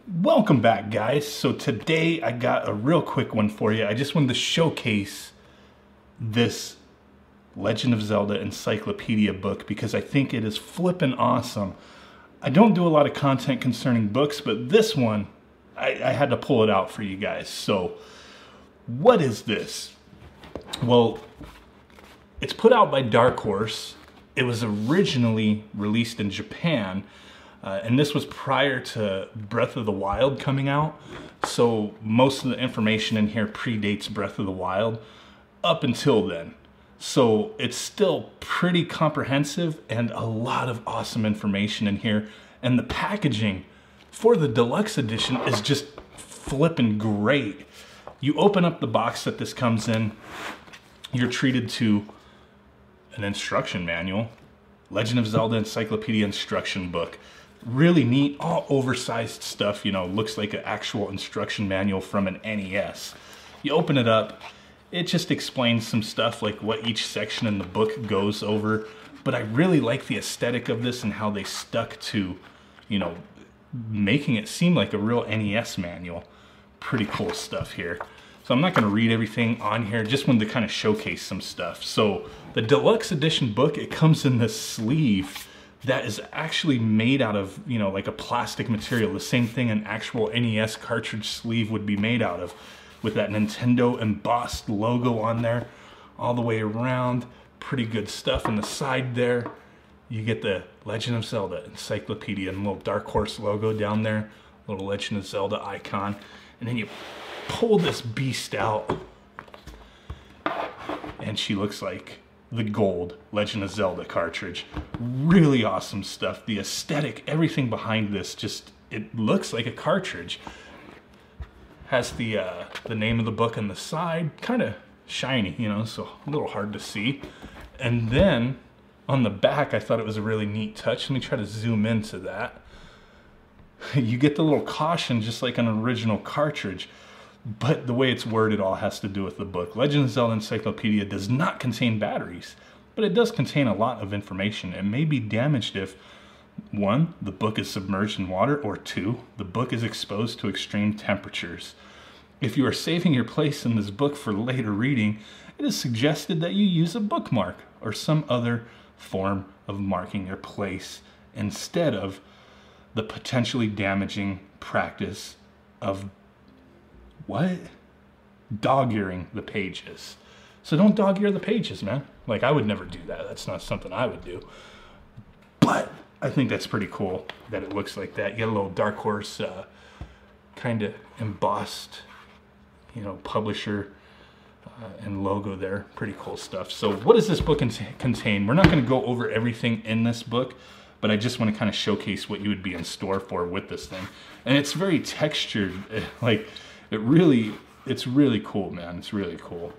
Welcome back, guys. So today I got a real quick one for you. I just wanted to showcase this Legend of Zelda Encyclopedia book because I think it is flippin' awesome. I don't do a lot of content concerning books, but this one, I had to pull it out for you guys. So what is this? Well, it's put out by Dark Horse. It was originally released in Japan, and this was prior to Breath of the Wild coming out. So most of the information in here predates Breath of the Wild up until then. So it's still pretty comprehensive and a lot of awesome information in here. And the packaging for the deluxe edition is just flippin' great. You open up the box that this comes in, you're treated to an instruction manual, Legend of Zelda Encyclopedia instruction book. Really neat, all oversized stuff, you know, looks like an actual instruction manual from an NES. You open it up, it just explains some stuff like what each section in the book goes over. But I really like the aesthetic of this and how they stuck to, you know, making it seem like a real NES manual. Pretty cool stuff here. So I'm not going to read everything on here, just wanted to kind of showcase some stuff. So the deluxe edition book, it comes in this sleeve that is actually made out of, you know, like a plastic material. The same thing an actual NES cartridge sleeve would be made out of, with that Nintendo embossed logo on there all the way around. Pretty good stuff. On the side there, you get the Legend of Zelda Encyclopedia and a little Dark Horse logo down there, little Legend of Zelda icon. And then you pull this beast out and she looks like the gold Legend of Zelda cartridge. Really awesome stuff. The aesthetic, everything behind this, just, it looks like a cartridge. Has the name of the book on the side, kind of shiny, you know, so a little hard to see. And then on the back, I thought it was a really neat touch. Let me try to zoom into that. You get the little caution just like an original cartridge, but the way it's worded all has to do with the book. Legend of Zelda Encyclopedia does not contain batteries, but it does contain a lot of information. It may be damaged if 1, the book is submerged in water, or 2, the book is exposed to extreme temperatures. If you are saving your place in this book for later reading, it is suggested that you use a bookmark or some other form of marking your place instead of the potentially damaging practice of what? Dog-earing the pages. So don't dog-ear the pages, man. Like, I would never do that. That's not something I would do. But I think that's pretty cool that it looks like that. You got a little Dark Horse kind of embossed, you know, publisher and logo there. Pretty cool stuff. So what does this book contain? We're not going to go over everything in this book, but I just want to kind of showcase what you would be in store for with this thing. And it's very textured. Like, it's really cool, man. It's really cool.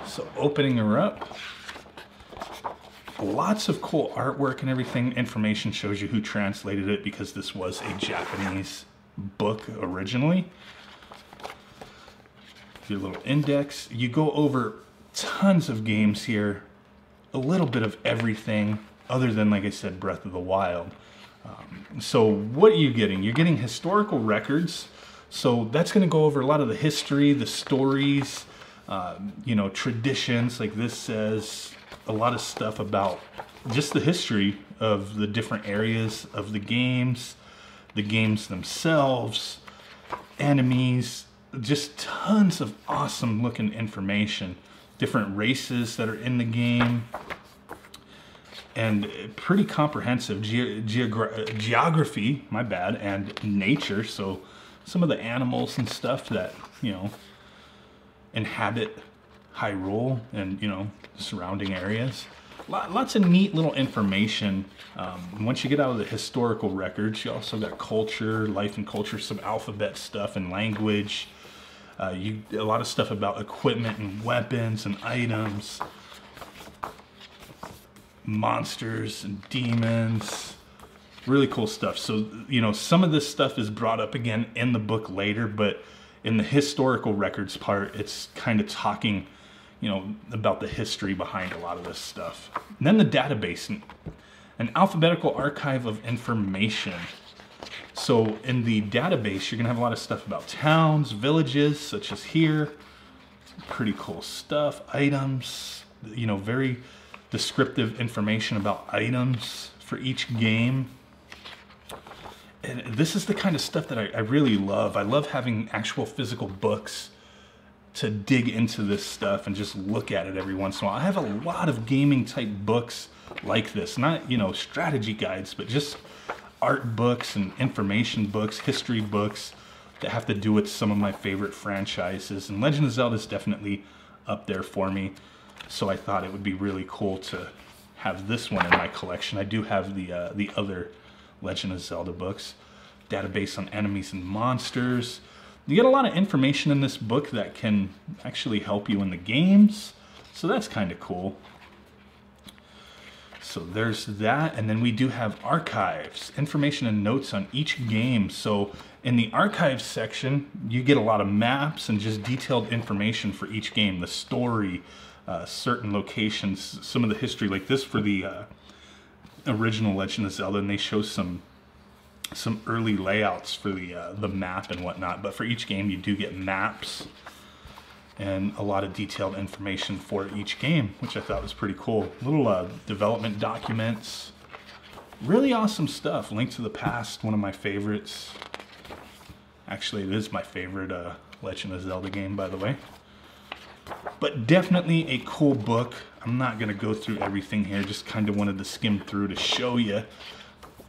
So opening her up, lots of cool artwork and everything. Information shows you who translated it because this was a Japanese book originally. Your little index. You go over tons of games here, a little bit of everything other than, like I said, Breath of the Wild. So what are you getting? You're getting historical records. So that's going to go over a lot of the history, the stories, you know, traditions. Like this says a lot of stuff about just the history of the different areas of the games themselves, enemies, just tons of awesome looking information, different races that are in the game, and pretty comprehensive geography, my bad, and nature. So some of the animals and stuff that, you know, inhabit Hyrule and, you know, surrounding areas. Lots of neat little information. Once you get out of the historical records, you also got culture, life and culture, some alphabet stuff and language. A lot of stuff about equipment and weapons and items, monsters and demons. Really cool stuff. So, you know, some of this stuff is brought up again in the book later, but in the historical records part, it's kind of talking, you know, about the history behind a lot of this stuff. And then the database, an alphabetical archive of information. So in the database, you're gonna have a lot of stuff about towns, villages, such as here. Pretty cool stuff, items, you know, very descriptive information about items for each game. And this is the kind of stuff that I really love. I love having actual physical books to dig into this stuff and just look at it every once in a while. I have a lot of gaming type books like this, not, you know, strategy guides, but just art books and information books, history books that have to do with some of my favorite franchises. And Legend of Zelda is definitely up there for me. So I thought it would be really cool to have this one in my collection. I do have the other Legend of Zelda books. Database on enemies and monsters. You get a lot of information in this book that can actually help you in the games. So that's kind of cool. So there's that, and then we do have archives, information and notes on each game. So in the archives section, you get a lot of maps and just detailed information for each game, the story, certain locations, some of the history, like this for the original Legend of Zelda, and they show some early layouts for the map and whatnot. But for each game, you do get maps and a lot of detailed information for each game, which I thought was pretty cool. Little development documents, really awesome stuff. Link to the Past, one of my favorites. Actually, it is my favorite Legend of Zelda game, by the way. But definitely a cool book. I'm not gonna go through everything here, just kind of wanted to skim through to show you.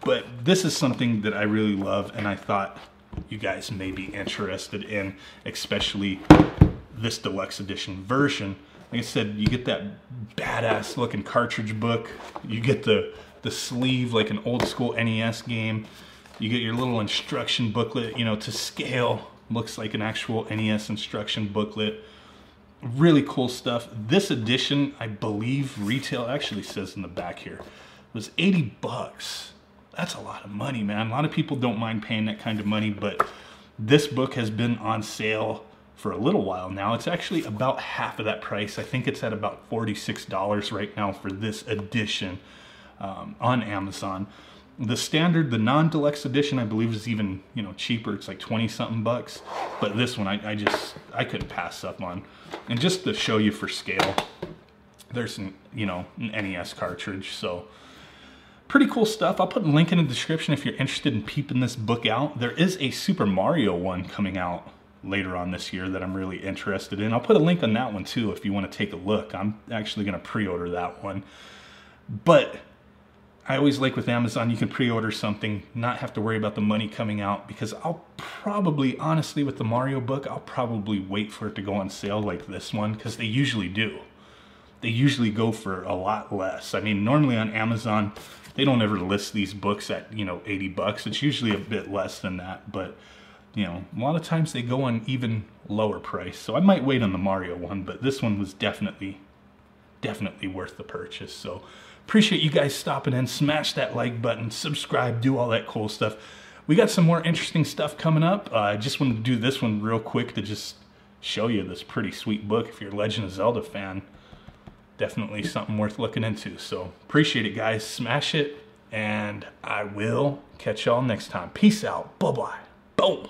But this is something that I really love, and I thought you guys may be interested in, especially this deluxe edition version. Like I said, you get that badass looking cartridge book. You get the sleeve like an old school NES game. You get your little instruction booklet, you know, to scale. Looks like an actual NES instruction booklet. Really cool stuff. This edition, I believe, retail actually says in the back here, was 80 bucks. That's a lot of money, man. A lot of people don't mind paying that kind of money, but this book has been on sale for a little while now. It's actually about half of that price. I think it's at about $46 right now for this edition on Amazon. The standard, the non-deluxe edition, I believe is even, you know, cheaper. It's like 20 something bucks. But this one, I couldn't pass up on. And just to show you for scale, there's an, you know, an NES cartridge. So pretty cool stuff. I'll put a link in the description if you're interested in peeping this book out. There is a Super Mario one coming out later on this year that I'm really interested in. I'll put a link on that one too if you want to take a look. I'm actually going to pre-order that one. But I always like with Amazon, you can pre-order something, not have to worry about the money coming out, because I'll probably, honestly, with the Mario book, I'll probably wait for it to go on sale like this one, because they usually do. They usually go for a lot less. I mean, normally on Amazon, they don't ever list these books at, you know, 80 bucks. It's usually a bit less than that, but, you know, a lot of times they go on even lower price. So I might wait on the Mario one, but this one was definitely worth the purchase. So appreciate you guys stopping in. Smash that like button, subscribe, do all that cool stuff. We got some more interesting stuff coming up. I just wanted to do this one real quick to just show you this pretty sweet book. If you're a Legend of Zelda fan, definitely something worth looking into. So appreciate it, guys. Smash it, and I will catch y'all next time. Peace out. Bye-bye. Boom.